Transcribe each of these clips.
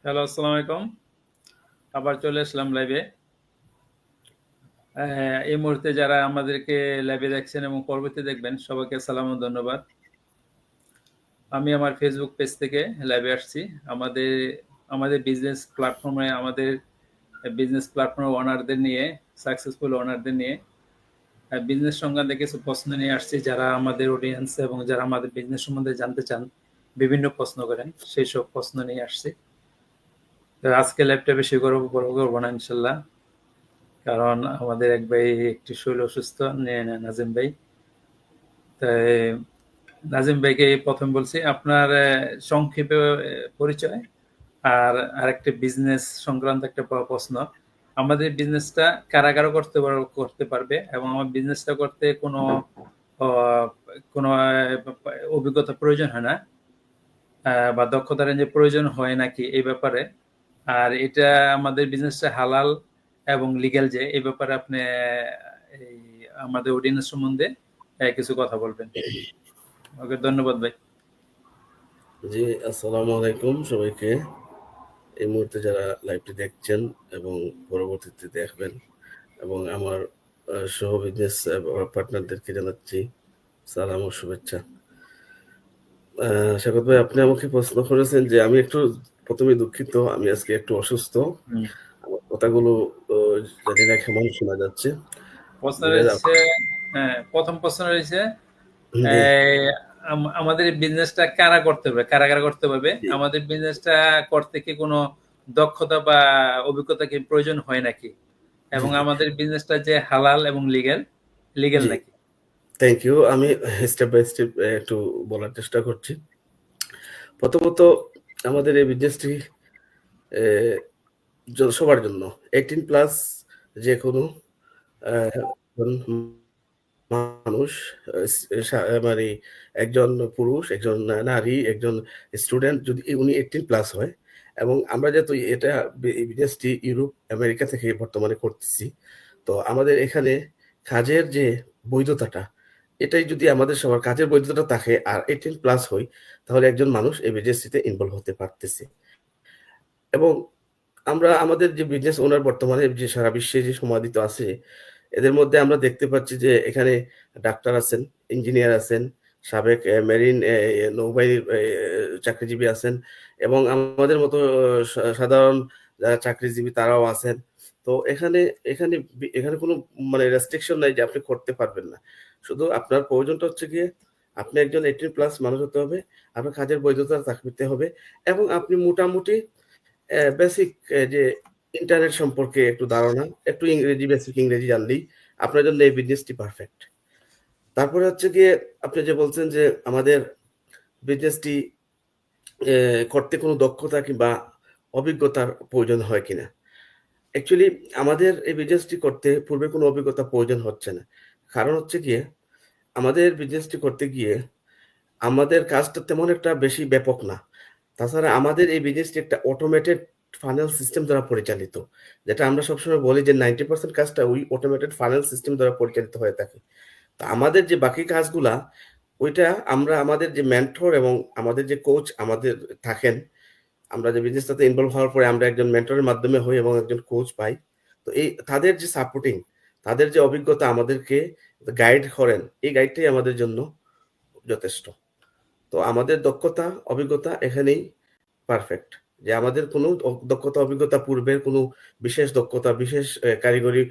Hello, আসসালামু আলাইকুম। আবার চলে আসলাম লাইভে। এই মুহূর্তে যারা আমাদেরকে লাইভে দেখছেন এবং পরবর্তী দেখবেন সবাইকে সালাম ও ধন্যবাদ। আমি আমার ফেসবুক পেজ থেকে লাইভে আসছি। আমাদের আমাদের বিজনেস প্ল্যাটফর্মের ওনারদের নিয়ে, সাকসেসফুল ওনারদের নিয়ে বিজনেস সংক্রান্ত কিছু প্রশ্ন নিয়ে আসছি। যারা আমাদের অডিয়েন্স এবং যারা আমাদের বিজনেস সম্বন্ধে জানতে চান, বিভিন্ন প্রশ্ন করেন, সেই সব প্রশ্ন নিয়ে আসছি। তো আজকে লাইভটা বেশি বড় করবো না ইনশাল্লাহ, কারণ আমাদের এক ভাই একটু শরীর অসুস্থ, নাজিম ভাই। তাই নাজিম ভাইকে প্রথম বলছি আপনার সংক্ষেপে পরিচয় আর আরেকটা বিজনেস সংক্রান্ত একটা প্রশ্ন। আমাদের বিজনেসটা কারা কারা করতে পারবে এবং আমার বিজনেসটা করতে আহ, কোনো অভিজ্ঞতা প্রয়োজন হয় না, বা দক্ষতা রেঞ্জের প্রয়োজন হয় নাকি এই ব্যাপারে। আর এটা আমাদের বিজনেসটা হালাল এবং লিগ্যাল যে, এই ব্যাপারে আপনি এই আমাদের অডিয়েন্স সম্বন্ধে কিছু কথা বলবেন। ওকে, ধন্যবাদ ভাই। জি, আসসালামু আলাইকুম সবাইকে। এই মুহূর্তে যারা লাইভটি দেখছেন এবং পরবর্তীতে দেখবেন, এবং আমার সহ বিজনেস পার্টনারদেরকে জানাচ্ছি সালাম ও শুভেচ্ছা। স্বাগত ভাই, আপনি আমাকে প্রশ্ন করেছেন যে আমি একটু প্রথমে দুঃখিত, আমি আজকে একটু অসুস্থ। হুম। আমার কথাগুলো জানি না কেমন শোনা যাচ্ছে। প্রশ্ন যে রয়েছে, হ্যাঁ, প্রথম প্রশ্ন রয়েছে, জি এই, আমাদের বিজনেসটা কারা করতে পারবে, কারা কারা করতে পারবে, জি আমাদের বিজনেসটা করতে কি কোনো দক্ষতা বা অভিজ্ঞতা কি প্রয়োজন হয় নাকি, জি এবং জি আমাদের বিজনেসটা যে হালাল এবং লিগ্যাল লিগ্যাল জি নাকি। Thank you. আমি স্টেপ বাই স্টেপ একটু বলার চেষ্টা করছি। প্রথমত, আমাদের এই বিজনেসটি সবার জন্য 18 প্লাস যে কোনো আহ, মানুষ, মানে একজন পুরুষ, একজন নারী, একজন স্টুডেন্ট, যদি উনি 18 প্লাস হয়, এবং আমরা যেহেতু এটা এই বিদেশটি ইউরোপ আমেরিকা থেকে বর্তমানে করতেছি, তো আমাদের এখানে কাজের যে বৈধতাটা, এটাই যদি আমাদের সবার কাজের বৈধতাটা থাকে আর 18 প্লাস হই, তাহলে একজন মানুষ এই বিদেশটিতে ইনভলভ হতে পারতেছে। এবং আমরা আমাদের যে বিজনেস ওনার বর্তমানে যে সারা বিশ্বে যে সমাদিত আছে, এদের মধ্যে আমরা দেখতে পাচ্ছি যে এখানে ডাক্তার আছেন, ইঞ্জিনিয়ার আছেন, সাবেক মেরিন নৌবাহিনীর চাকরিজীবী আছেন, এবং আমাদের মতো সাধারণ যারা চাকরিজীবী তারাও আছেন। তো এখানে এখানে এখানে কোনো মানে রেস্ট্রিকশন নাই যে আপনি করতে পারবেন না। শুধু আপনার প্রয়োজনটা হচ্ছে গিয়ে আপনি একজন 18 প্লাস মানুষ হতে হবে, আপনার কাজের বৈধতা থাকতে হবে, এবং আপনি মোটামুটি বেসিক যে ইন্টারনেট সম্পর্কে একটু ধারণা, একটু ইংরেজি, বেসিক ইংরেজি জানলেই আপনার জন্য এই বিজনেসটি পারফেক্ট। তারপরে হচ্ছে গিয়ে আপনি যে বলছেন যে আমাদের বিজনেসটি করতে কোনো দক্ষতা কিংবা অভিজ্ঞতার প্রয়োজন হয় কিনা। অ্যাকচুয়ালি আমাদের এই বিজনেসটি করতে পূর্বে কোনো অভিজ্ঞতা প্রয়োজন হচ্ছে না। কারণ হচ্ছে গিয়ে আমাদের বিজনেসটি করতে গিয়ে আমাদের কাজটা তেমন একটা বেশি ব্যাপক না। তাছাড়া আমাদের এই বিজনেসটি একটা অটোমেটেড ফানেল সিস্টেম দ্বারা পরিচালিত। যেটা আমরা সবসময় বলি যে 90% কাজটা ওই অটোমেটেড ফানেল সিস্টেম দ্বারা পরিচালিত হয়ে থাকে। তো আমাদের যে বাকি কাজগুলা, ওইটা আমরা আমাদের যে মেন্টর এবং আমাদের যে কোচ আমাদের থাকেন, আমরা যে বিজনেসটাতে ইনভলভ হওয়ার পরে আমরা একজন মেন্টরের মাধ্যমে হই এবং একজন কোচ পাই। তো এই তাদের যে সাপোর্টিং, তাদের যে অভিজ্ঞতা আমাদেরকে গাইড করেন, এই গাইডটাই আমাদের জন্য যথেষ্ট। তো আমাদের দক্ষতা, অভিজ্ঞতা এখানেই পারফেক্ট। যে আমাদের কোনো দক্ষতা, অভিজ্ঞতা পূর্বের কোনো বিশেষ দক্ষতা, বিশেষ কারিগরি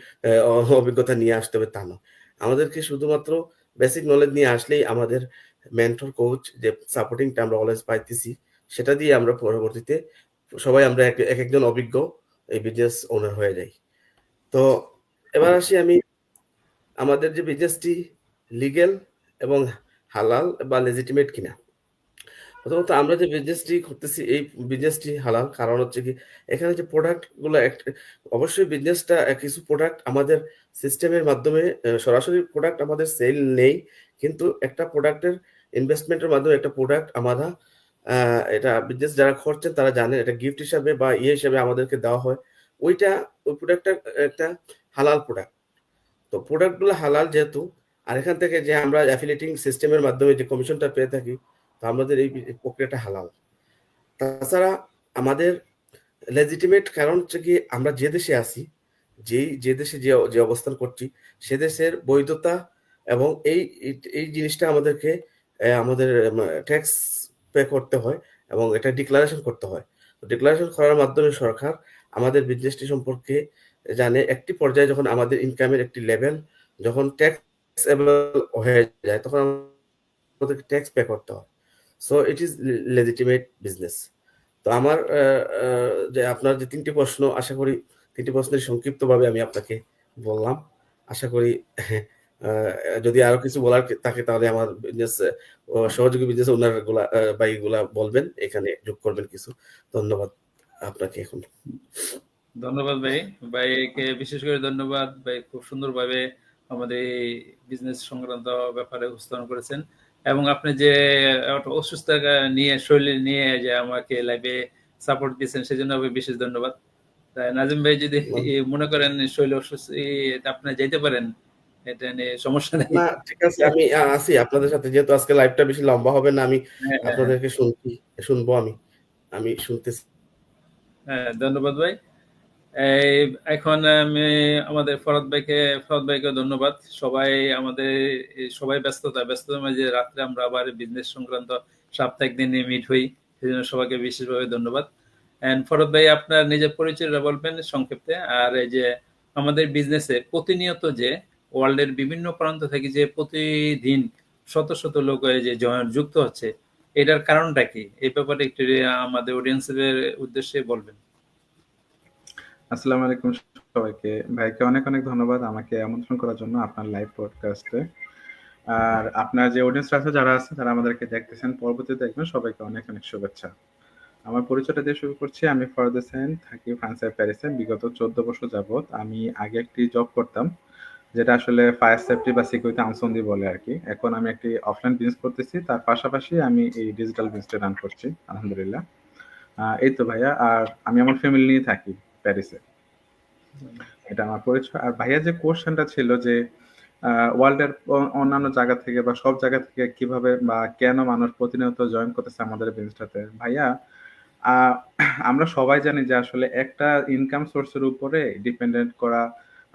অভিজ্ঞতা নিয়ে আসতে হবে তা না। আমাদেরকে শুধুমাত্র বেসিক নলেজ নিয়ে আসলেই আমাদের মেন্টর, কোচ যে সাপোর্টিংটা আমরা অলওয়েজ পাইতেছি, সেটা দিয়ে আমরা পরবর্তীতে সবাই আমরা একেকজন অভিজ্ঞ এই বিজনেস ওনার হয়ে যাই। তো এবার আসি আমি আমাদের যে বিজনেসটি লিগ্যাল এবং হালাল বা লেজিটিমেট কিনা। প্রথমত আমরা যে বিজনেসটি করতেছি এই বিজনেসটি হালাল, কারণ হচ্ছে কি এখানে যে প্রোডাক্ট গুলো অবশ্যই বিজনেসটা কিছু প্রোডাক্ট আমাদের সিস্টেমের মাধ্যমে সরাসরি প্রোডাক্ট আমাদের সেল নেই, কিন্তু একটা প্রোডাক্টের ইনভেস্টমেন্টের মাধ্যমে একটা প্রোডাক্ট আমরা এটা বিজনেস যারা করছেন তারা জানেন এটা গিফট হিসাবে বা ইয়ে হিসাবে আমাদেরকে দেওয়া হয়। ওইটা ওই প্রোডাক্টটা একটা হালাল প্রোডাক্ট। তো প্রোডাক্টগুলো হালাল যেহেতু, আর এখান থেকে যে আমরা অ্যাফিলিয়েটিং সিস্টেমের মাধ্যমে যে কমিশনটা পেয়ে থাকি, তো আমাদের এই প্রক্রিয়াটা হালাল। তাছাড়া আমাদের লেজিটিমেট কারণ হচ্ছে কি আমরা যে দেশে আছি, যে দেশে যে অবস্থান করছি, সে দেশের বৈধতা এবং এই জিনিসটা আমাদেরকে আমাদের ট্যাক্স পে করতে হয় এবং এটা ডিক্লারেশন করতে হয়। তো ডিক্লারেশন করার মাধ্যমে সরকার আমাদের বিজনেসটি সম্পর্কে জানে। একটি পর্যায়ে যখন আমাদের ইনকামের একটি লেভেল যখন ট্যাক্সেবল হয়ে যায়, তখন আমাদেরকে ট্যাক্স পে করতে হয়। So it is legitimate business. তো আমার যে আপনার যে ৩টি প্রশ্ন, আশা করি ৩টি প্রশ্নের সংক্ষিপ্তভাবে আমি আপনাকে বললাম। আশা করি যদি আরো কিছু বলার থাকে তাহলে আমার বিজনেস সহযোগী বিজনেস ওনার গুলা ভাইগুলা বলবেন, এখানে যোগ করবেন কিছু। ধন্যবাদ আপনাকে এখন। ধন্যবাদ ভাই। ভাইকে বিশেষ করে ধন্যবাদ। ভাই খুব সুন্দরভাবে আমাদের এই বিজনেস সংক্রান্ত ব্যাপারে উপস্থাপন করেছেন এবং আপনি যে একটা অসুস্থতা নিয়ে শরীর নিয়ে যে আমাকে লাইভে সাপোর্ট দিয়েছেন সেজন্য বিশেষ ধন্যবাদ। তাই নাজিম ভাই যদি মনে করেন শরীর অসুস্থ আপনি যাইতে পারেন, এটা নিয়ে সমস্যা নেই। না, ঠিক আছে, আমি আছি আপনাদের সাথে। যেহেতু আজকে লাইভটা বেশি লম্বা হবে না, আমি হ্যাঁ, হ্যাঁ, হ্যাঁ। আপনাদেরকে শুনবো। আমি শুনতেছি। হ্যাঁ, ধন্যবাদ ভাই। এই এখন আমি আমাদের ফরহাদ ভাইকে ধন্যবাদ। সবাই আমাদের সবাই ব্যস্ততার মাঝে রাত্রে আমরা আবার বিজনেস সংক্রান্ত সাপ্তাহিক দিনে মিট হই, সেজন্য সবাইকে বিশেষভাবে ধন্যবাদ। এন্ড ফরহাদ ভাই আপনার নিজের পরিচয়টা বলবেন সংক্ষেপে, আর এই যে আমাদের বিজনেসে প্রতিনিয়ত যে ওয়ার্ল্ডের বিভিন্ন প্রান্ত থেকে যে প্রতিদিন শত শত লোক এই যে যুক্ত হচ্ছে, এটার কারণটা কি, এই ব্যাপারে একটু আমাদের অডিয়েন্সের উদ্দেশ্যে বলবেন। আসসালামু আলাইকুম সবাইকে। ভাইকে অনেক অনেক ধন্যবাদ আমাকে আমন্ত্রণ করার জন্য আপনার লাইভ পডকাস্টে। আর আপনার যে অডিয়েন্স আছে যারা আমাদেরকে দেখতেছেন, পরবর্তীতে দেখবেন, সবাইকে অনেক অনেক শুভেচ্ছা। আমার পরিচয়টা দিয়ে শুরু করছি। আমি ফরহাদ হোসেন, থাকি ফ্রান্সের প্যারিসে। বিগত 14 বছর যাবত আমি আগে একটি জব করতাম, যেটা আসলে ফায়ার সেফটি বা সিকিউরিটি আনসন্দি বলে আর কি। এখন আমি একটি অফলাইন বিজনেস করতেছি, তার পাশাপাশি আমি এই ডিজিটাল বিজনেসটা রান করছি আলহামদুলিল্লাহ। এই তো ভাইয়া। আর আমি আমার ফ্যামিলি নিয়ে থাকি প্যারিসে। এটা আমার পরিচয়। আর ভাইয়া যে কোশ্চেনটা ছিল যে ওয়ার্ল্ডের অন্যান্য জায়গা থেকে বা সব জায়গা থেকে কিভাবে বা কেন মানুষ প্রতিনিয়ত জয়েন করতেছে আমাদের বিজনেসটাতে, ভাইয়া আমরা সবাই জানি যে আসলে একটা ইনকাম সোর্সের উপরে ডিপেন্ডেন্ট করা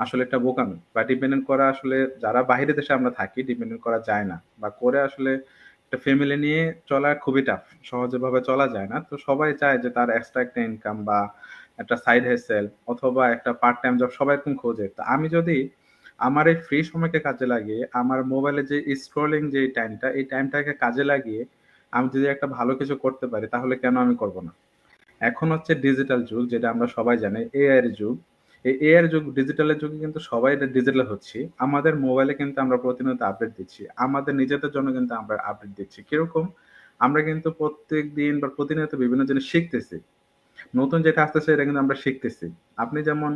আসলে একটা বোকামি, বা ডিপেন্ডেন্ট করা আসলে যারা বাইরের দেশে আমরা থাকি ডিপেন্ডেন্ট করা যায় না, বা করে আসলে একটা ফ্যামিলি নিয়ে চলা খুবই টাফ, সহজে ভাবে চলা যায় না। তো সবাই চায় যে তার এক্সট্রা একটা ইনকাম বা একটা সাইড হেসেল অথবা একটা পার্ট টাইম জব সবাই এরকম খোঁজে। তো আমি যদি আমার এই ফ্রি সময়কে কাজে লাগিয়ে, আমার মোবাইলে যে স্ক্রলিং যে টাইমটা, এই টাইমটাকে কাজে লাগিয়ে আমি যদি একটা ভালো কিছু করতে পারি, তাহলে কেন আমি করব না? এখন হচ্ছে ডিজিটাল যুগ, যেটা আমরা সবাই জানি, এআই এর যুগ। এই এআই এর যুগ, ডিজিটালের যুগে কিন্তু সবাই ডিজিটাল হচ্ছি। আমাদের মোবাইলে কিন্তু আমরা প্রতিনিয়ত আপডেট দিচ্ছি, আমাদের নিজেদের জন্য কিন্তু আমরা আপডেট দিচ্ছি। কিরকম? আমরা কিন্তু প্রত্যেক দিন বা প্রতিনিয়ত বিভিন্ন জিনিস শিখতেছি। নতুন যেটা আসতেছে এটা কিন্তু আমরা শিখতেছি। আপনি যেমন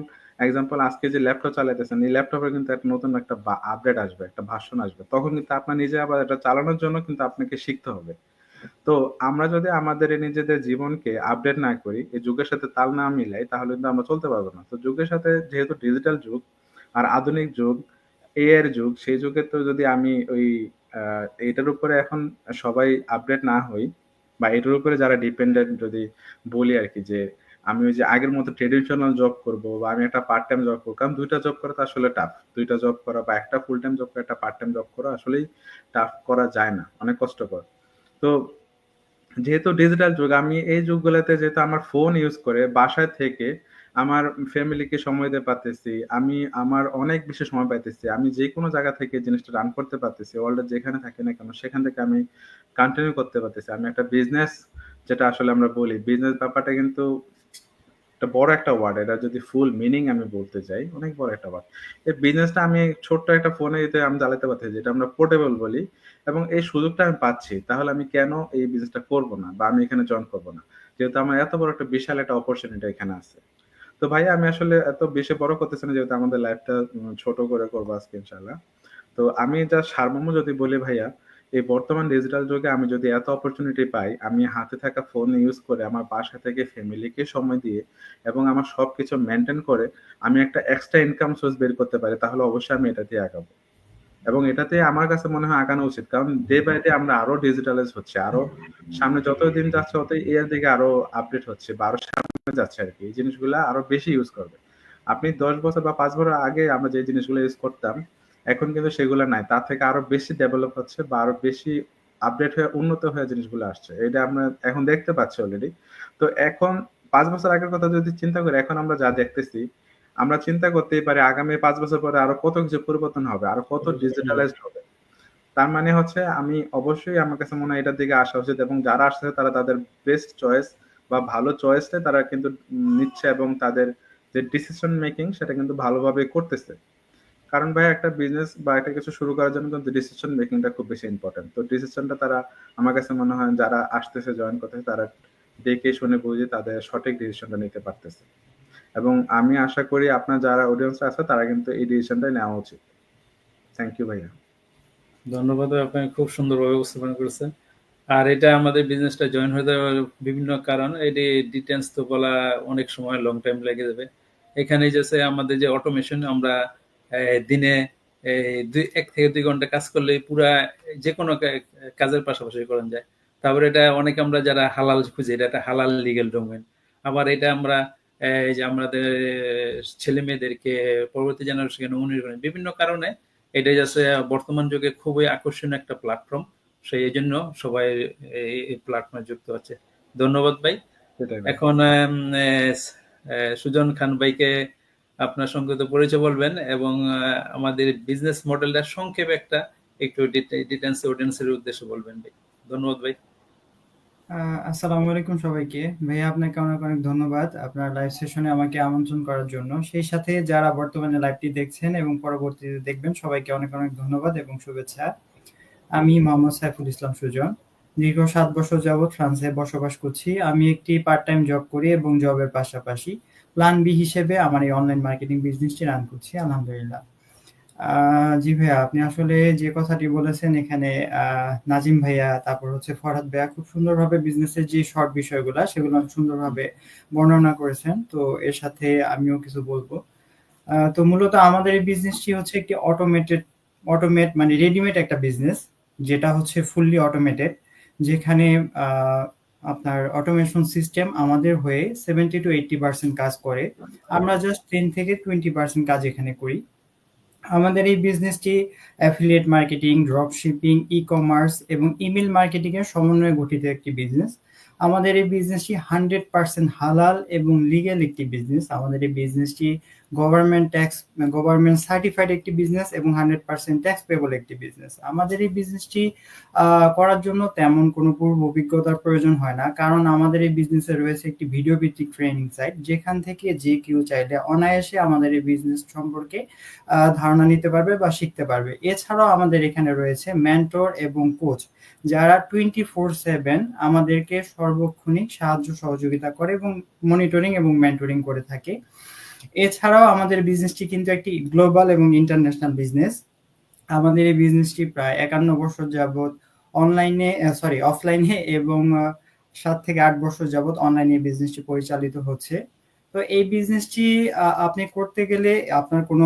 এক্সাম্পল, আজকে যে ল্যাপটপ চালাইতেছেন, এই ল্যাপটপে কিন্তু একটা নতুন একটা আপডেট আসবে, একটা ভার্সন আসবে, তখন কিন্তু আপনার নিজে আবার এটা চালানোর জন্য কিন্তু আপনাকে শিখতে হবে। তো আমরা যদি আমাদের এই নিজেদের জীবনকে আপডেট না করি, এই যুগের সাথে তাল না মিলাই, তাহলে কিন্তু আমরা চলতে পারবো না। তো যুগের সাথে, যেহেতু ডিজিটাল যুগ আর আধুনিক যুগ, এআই এর যুগ, সেই যুগে তো যদি আমি ওই এটার উপরে এখন সবাই আপডেট না হই, বা এটার উপরে যারা ডিপেন্ডেন্ট যদি বলি আর কি, যে আমি ওই যে আগের মতো ট্রেডিশনাল জব করব বা আমি একটা পার্ট টাইম জব করবো, কারণ দুইটা জব করা তো আসলে টাফ। দুইটা জব করা বা একটা ফুল টাইম জব করা, একটা পার্ট টাইম জব করা আসলেই টাফ, করা যায় না, অনেক কষ্টকর। তো যেহেতু ডিজিটাল যুগ, আমি এই যুগগুলোতে যেহেতু আমার ফোন ইউজ করে বাসায় থেকে আমার ফ্যামিলিকে সময় দিতে পারতেছি, আমি আমার অনেক বেশি সময় পাইতেছি, আমি যে কোনো জায়গা থেকে জিনিসটা রান করতে পারতেছি, ওয়ার্ল্ডের যেখানে থাকি না কেন সেখান থেকে আমি কন্টিনিউ করতে পারতেছি। আমি একটা বিজনেস, যেটা আসলে আমরা বলি বিজনেস, ব্যাপারটা কিন্তু একটা বড় একটা ওয়ার্ড। এটা যদি ফুল মিনিং আমি বলতে চাই, অনেক বড় একটা ওয়ার্ড। এই বিজনেসটা আমি ছোট্ট একটা ফোনে দিতে আমি চালাতে পারতেছি, যেটা আমরা পোর্টেবল বলি, এবং এই সুযোগটা আমি পাচ্ছি, তাহলে আমি কেন এই বিজনেসটা করব না বা আমি এখানে জয়েন করব না, যেহেতু আমার এত বড় একটা বিশাল একটা অপরচুনিটি এখানে আছে। তো ভাই আমি আসলে এত বেশি বড় করতেছি না, যেহেতু আমাদের লাইফটা ছোট করে করবো আজকে ইনশাল্লাহ। তো আমি যা সারমর্ম যদি বলি ভাইয়া, এই বর্তমান ডিজিটাল যুগে আমি যদি এত অপরচুনিটি পাই, আমি হাতে থাকা ফোন ইউজ করে আমার বাসা থেকে ফ্যামিলিকে সময় দিয়ে এবং আমার সবকিছু মেনটেন করে আমি একটা এক্সট্রা ইনকাম সোর্স বের করতে পারি, তাহলে অবশ্যই আমি এটাতে আগাবো। এবং এটাতে আমার কাছে মনে হয় আগানো উচিত, কারণ ডে বাই ডে আমরা আরো ডিজিটালাইজ হচ্ছে, আরো সামনে যত দিন যাচ্ছে ততই এর দিকে আরো আপডেট হচ্ছে বা আরো যাচ্ছে আর কি, এই জিনিসগুলা আরো বেশি ইউজ করবে। আপনি 10 বছর বা 5 বছর আগে আমরা যে জিনিসগুলো ইউজ করতাম, এখন কিন্তু সেগুলো নাই, তার থেকে আরো বেশি ডেভেলপ হচ্ছে বা আরো বেশি আপডেট হয়ে উন্নত হয়ে জিনিসগুলো আসছে, এটা আমরা এখন দেখতে পাচ্ছি অলরেডি। তো এখন 5 বছর আগের কথা যদি চিন্তা করি, এখন আমরা যা দেখতেছি, আমরা চিন্তা করতেই পারি আগামী 5 বছর পরে আরো কত কিছু পরিবর্তন হবে, আরো কত ডিজিটালাইজড হবে। তার মানে হচ্ছে আমি অবশ্যই, আমার কাছে মনে হয় এটার দিকে আসা উচিত, এবং যারা আসছে তারা তাদের বেস্ট চয়েস বা ভালো চয়েসটা তারা কিন্তু নিচ্ছে, এবং তাদের যে ডিসিশন মেকিং সেটা কিন্তু ভালোভাবে করতেছে। কারণ ভাই একটা বিজনেস বা একটা কিছু শুরু করার জন্য কিন্তু ডিসিশন মেকিংটা খুব বেশি ইম্পর্টেন্ট। তো ডিসিশনটা তারা, আমার কাছে মনে হয় যারা আসতেছে জয়েন করতেছে, তারা দেখে শুনে বুঝে তাদের সঠিক ডিসিশনটা নিতে পারতেছে। এবং আমি আশা করি আপনার যারা অডিয়েন্স আছে তারা কিন্তু এই ডিসিশনটাই নেওয়া উচিত। থ্যাংক ইউ ভাইয়া। ধন্যবাদ ভাই, আপনি খুব সুন্দরভাবে উপস্থাপন করেছেন। আর এটা আমাদের বিজনেসটা জয়েন হতে বিভিন্ন কারণ, এটি ডিটেলস তো বলা অনেক সময় লং টাইম লেগে যাবে। এখানে যে আমাদের যে অটোমেশন, আমরা দিনে 1 থেকে 2 ঘন্টা কাজ করলে পুরা যে কোনো কাজের পাশাপাশি করা যায়। তারপরে এটা অনেক আমরা যারা হালাল খুঁজি, এটা একটা হালাল লিগেল ডোমেন। আবার এটা আমরা এই যে আমাদের ছেলে মেয়েদেরকে পরবর্তী জেনারেশন বিভিন্ন কারণে এটা যাচ্ছে বর্তমান যুগে খুবই আকর্ষণীয় একটা প্ল্যাটফর্ম। সেই জন্য সবাই এই প্ল্যাটফর্মে যুক্ত আছে। ধন্যবাদ ভাই। সেটাই ভাই। এখন সুজন খান ভাইকে আপনার সংক্ষিপ্ত পরিচয় বলবেন, এবং আমাদের বিজনেস মডেলটা সংক্ষেপে একটু ডিটেলস অডিয়েন্সের উদ্দেশ্যে বলবেন ভাই। ধন্যবাদ ভাই। আসসালামু আলাইকুম সবাইকে। ভাইয়া আপনাকে অনেক অনেক ধন্যবাদ আপনার লাইভ সেশনে আমাকে আমন্ত্রণ করার জন্য। সেই সাথে যারা বর্তমানে লাইভটি দেখছেন এবং পরবর্তীতে দেখবেন, সবাইকে অনেক অনেক ধন্যবাদ এবং শুভেচ্ছা। আমি মোহাম্মদ সাইফুল ইসলাম সুজন। দীর্ঘ 7 বছর যাবৎ ফ্রান্সে বসবাস করছি। আমি একটি পার্ট টাইম জব করি এবং জবের পাশাপাশি প্ল্যান বি হিসেবে আমার এই অনলাইন মার্কেটিং বিজনেসটি রান করছি, আলহামদুলিল্লাহ। জি ভাইয়া, আপনি আসলে যে কথাটি বলেছেন এখানে, নাজিম ভাইয়া, তারপর হচ্ছে ফরহাদ ভাইয়া খুব সুন্দরভাবে বিজনেসের যে শর্ট বিষয়গুলা সেগুলো সুন্দরভাবে বর্ণনা করেছেন। তো এর সাথে আমিও কিছু বলবো। তো মূলত আমাদের এই বিজনেসটি হচ্ছে একটি অটোমেট মানে রেডিমেড একটা বিজনেস, যেটা হচ্ছে ফুললি অটোমেটেড, যেখানে আপনার অটোমেশন সিস্টেম আমাদের হয়ে 70-80% কাজ করে। আমরা জাস্ট 10-20% কাজ এখানে করি। আমাদের এই বিজনেসটি affiliate marketing, drop shipping, ecommerce এবং ইমেল মার্কেটিং এর সমন্বয়ে গঠিত একটি বিজনেস। আমাদের এই বিজনেসটি 100% হালাল এবং লিগ্যাল একটি বিজনেস। আমাদের এই বিজনেসটি গভর্নমেন্ট সার্টিফাইড একটি বিজনেস এবং 100% ট্যাক্স পেবল একটি বিজনেস। আমাদের এই বিজনেসটি করার জন্য তেমন কোনো পূর্ব অভিজ্ঞতার প্রয়োজন হয় না, কারণ আমাদের এই বিজনেসে রয়েছে একটি ভিডিও ভিত্তিক ট্রেনিং সাইট, যেখান থেকে যে কেউ চাইলে অনায়াসে আমাদের এই বিজনেস সম্পর্কে ধারণা নিতে পারবে বা শিখতে পারবে। এছাড়াও আমাদের এখানে রয়েছে মেন্টর এবং কোচ, যারা 24/7 আমাদেরকে সর্বক্ষণিক সাহায্য সহযোগিতা করে এবং মনিটরিং এবং মেন্টরিং করে থাকে। এছাড়াও আমাদের বিজনেসটি কিন্তু একটি গ্লোবাল এবং ইন্টারন্যাশনাল বিজনেস। আমাদের এই বিজনেসটি প্রায় 51 বছর যাবৎ অফলাইনে এবং 7 থেকে 8 বছর যাবৎ অনলাইনে বিজনেসটি পরিচালিত হচ্ছে। তো এই বিজনেসটি আপনি করতে গেলে আপনার কোনো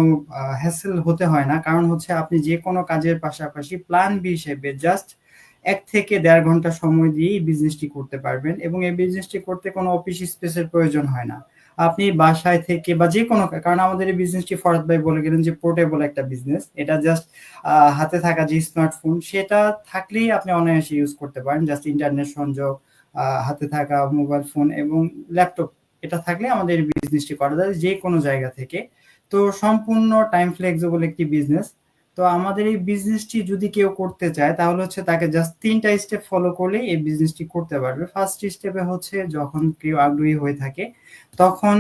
হ্যাসেল হতে হয় না, কারণ হচ্ছে আপনি যে কোনো কাজের পাশাপাশি প্ল্যান বি হিসেবে জাস্ট 1 থেকে 1.5 ঘন্টা সময় দিয়ে এই বিজনেসটি করতে পারবেন, এবং এই বিজনেসটি করতে কোনো অফিস স্পেসের প্রয়োজন হয় না। আপনি বাসায় থেকে বা যে কোনো, কারণ আমাদের এই বিজনেসটি ফরহাদ ভাই বলে গেলেন যে পোর্টেবল একটা বিজনেস, এটা জাস্ট হাতে থাকা যে স্মার্টফোন সেটা থাকলেই আপনি অনায়াসে ইউজ করতে পারেন। জাস্ট ইন্টারনেট সংযোগ, হাতে থাকা মোবাইল ফোন এবং ল্যাপটপ, এটা থাকলে আমাদের বিজনেসটি করা যায় যে কোনো জায়গা থেকে। তো সম্পূর্ণ টাইম ফ্লেক্সিবল একটি বিজনেস। তো আমাদের এই বিজনেসটি যদি কেউ করতে চায়, তাহলে হচ্ছে তাকে জাস্ট 3টা স্টেপ ফলো করলেই এই বিজনেসটি করতে পারবে। ফার্স্ট স্টেপে হচ্ছে যখন কেউ আগ্রহী হয়ে থাকে, তখন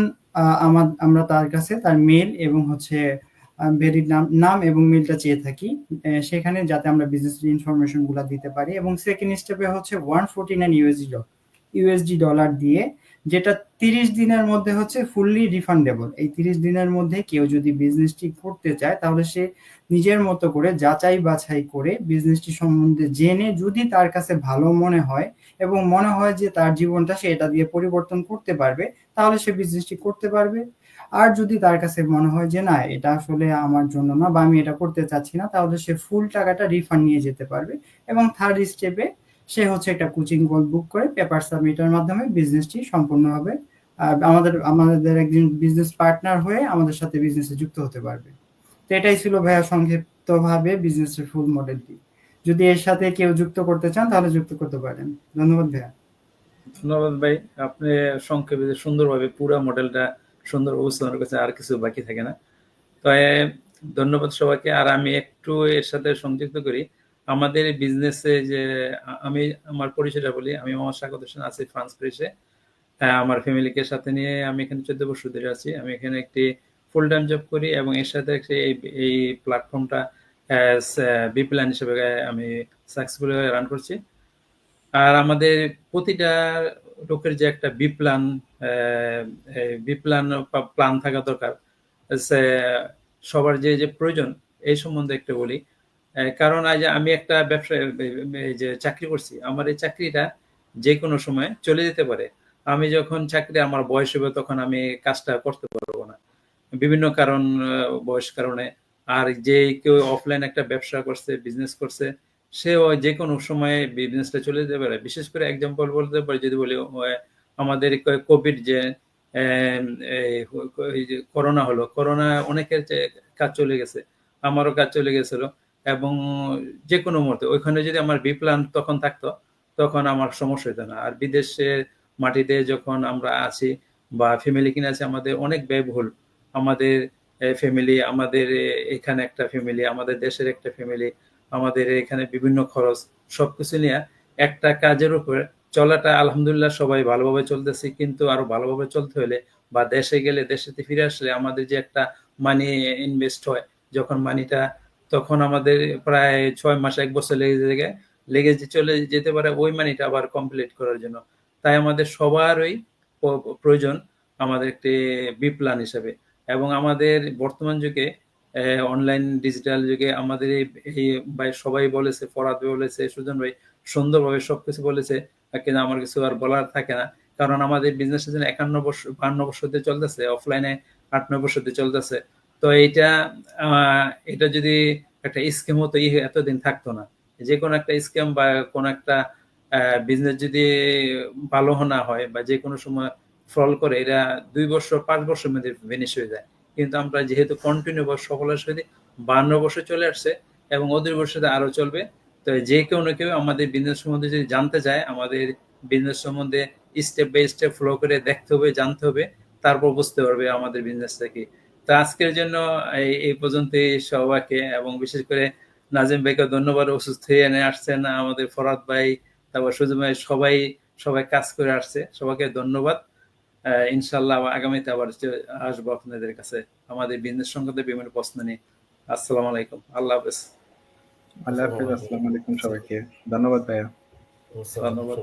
আমরা তার কাছে তার মেল এবং হচ্ছে ভেরিড নাম এবং মেলটা চেয়ে থাকি, সেখানে যাতে আমরা বিজনেস ইনফরমেশন গুলা দিতে পারি। এবং সেকেন্ড স্টেপে হচ্ছে 149 ইউএসডি ডলার দিয়ে, যেটা 30 দিনের মধ্যে হচ্ছে ফুললি রিফান্ডেবল। এই 30 দিনের মধ্যে কেউ যদি বিজনেসটি করতে চায়, তাহলে সে নিজের মতো করে যাচাই বাছাই করে বিজনেসটি সম্বন্ধে জেনে, যদি তার কাছে ভালো মনে হয় এবং মনে হয় যে তার জীবনটা সে এটা দিয়ে পরিবর্তন করতে পারবে, তাহলে সে বিজনেসটি করতে পারবে। আর যদি তার কাছে মনে হয় যে না, এটা আসলে আমার জন্য না বা আমি এটা করতে চাচ্ছি না, তাহলে সে ফুল টাকাটা রিফান্ড নিয়ে যেতে পারবে। এবং থার্ড স্টেপে সে হচ্ছে একটা কোচিং কল বুক করে পেপার সাবমিটের মাধ্যমে বিজনেসটি সম্পূর্ণভাবে আমাদের একজন বিজনেস পার্টনার হয়ে আমাদের সাথে বিজনেসে যুক্ত হতে পারবে। তো এটাই ছিল ভাইয়া সংক্ষিপ্তভাবে বিজনেসের ফুল মডেলটি। যদি এর সাথে কেউ যুক্ত করতে চান তাহলে যুক্ত করতে পারেন। ধন্যবাদ ভাইয়া। ধন্যবাদ ভাই, আপনি সংক্ষেপে সুন্দরভাবে পুরো মডেলটা সুন্দর উপস্থাপন করেছেন, আর কিছু বাকি থাকে না। তো ধন্যবাদ সবাইকে। আর আমি একটু এর সাথে সংযুক্ত করি আমাদের বিজনেসে যে আমি আমার পরিচয়টা বলি। আমি মোহাম্মদ স্বাগত হোসেন, আছি ফ্রান্স প্যারিসে। আমার ফ্যামিলিকে সাথে নিয়ে আমি এখানে 14 বছর ধরে আছি। আমি এখানে একটি ফুল টাইম জব করি এবং এর সাথে এই প্ল্যাটফর্মটা বি প্ল্যান হিসেবে আমি সাকসেসফুলি রান করছি। আর আমাদের প্রতিটা লোকের যে একটা প্ল্যান থাকা দরকার, সবার যে প্রয়োজন এই সম্বন্ধে একটু বলি। কারণ আজ আমি একটা ব্যবসায় যে চাকরি করছি, আমার এই চাকরিটা যে কোনো সময় চলে যেতে পারে। আমি যখন চাকরি আমার বয়স হবে তখন আমি কাজটা করতে পারবো না, বিভিন্ন কারণ, বয়স কারণে। আর যে কেউ অফলাইন একটা ব্যবসা করছে, বিজনেস করছে, সেও যে কোনো সময় বিজনেসটা চলে যেতে পারে। বিশেষ করে এক্সাম্পল বলতে পারি যদি বলি, আমাদের কোভিড যে করোনা হলো, করোনা অনেকের কাজ চলে গেছে, আমারও কাজ চলে গেছিল। এবং যে কোনো মুহূর্তে ওইখানে যদি আমার বি প্ল্যান তখন থাকতো তখন আমার সমস্যা হতো না। আর বিদেশে মাটিতে যখন আমরা আছি বা ফ্যামিলি কিনে আছে, আমাদের অনেক ব্যয়বহুল। আমাদের ফ্যামিলি, আমাদের এখানে একটা ফ্যামিলি, আমাদের দেশের একটা ফ্যামিলি, আমাদের এখানে বিভিন্ন খরচ, সবকিছু নিয়ে একটা কাজের উপর চলাটা আলহামদুলিল্লাহ সবাই ভালোভাবে চলতেছি। কিন্তু আরো ভালোভাবে চলতে হলে বা দেশে গেলে, দেশেতে ফিরে আসলে আমাদের যে একটা মানি ইনভেস্ট হয়, যখন মানিটা, তখন আমাদের প্রায় 6 মাস 1 বছর লেগে চলে যেতে পারে ওই মানিটা আবার কমপ্লিট করার জন্য। তাই আমাদের সবারই প্রয়োজন আমাদের একটি বি প্ল্যান হিসেবে। এবং আমাদের বর্তমান যুগে অনলাইন ডিজিটাল যুগে আমাদের এই ভাই সবাই বলেছে, ফরাদ ভাই বলেছে, সুজন ভাই সুন্দরভাবে সবকিছু বলেছে, কিন্তু আমার কিছু আর বলার থাকে না। কারণ আমাদের বিজনেস 51 বছর 52 বছর দিয়ে চলতেছে, অফলাইনে 8-9 বছর দিয়ে চলতেছে। তো এটা যদি একটা স্কিম হতো এতদিন থাকতো না। যে কোনো একটা স্কিম বা কোনো একটা বিজনেস যদি ভালো না হয় বা যে কোনো সময় ফল করে, এটা 2 বছর 5 বছরের মধ্যে ফিনিশ হয়ে যায়। কিন্তু আমরা যেহেতু কন্টিনিউ সফলের সাথে 52 বছর চলে আসছে এবং ওদের বছর আরো চলবে। তো যে কেউ আমাদের বিজনেস সম্বন্ধে যদি জানতে চায়, আমাদের বিজনেস সম্বন্ধে স্টেপ বাই স্টেপ ফলো করে দেখতে হবে, জানতে হবে, তারপর বুঝতে পারবে আমাদের বিজনেসটা কি। তো আজকের জন্য এই পর্যন্তই সবাইকে, এবং বিশেষ করে নাজিম ভাইকে ধন্যবাদ, অসুস্থ হয়ে এনে আসছেন। আমাদের ফরাদ ভাই, তারপর সুজন ভাই, সবাই কাজ করে আসছে, সবাইকে ধন্যবাদ। ইনশাল্লাহ আগামীতে আবার আসবো আপনাদের কাছে আমাদের বিজনেস সংক্রান্ত বিভিন্ন প্রশ্ন নিয়ে। আসসালামু আলাইকুম, আল্লাহ হাফেজ। আল্লাহ হাফেজ, আসসালামু আলাইকুম সবাইকে। ধন্যবাদ ভাইয়া। ধন্যবাদ।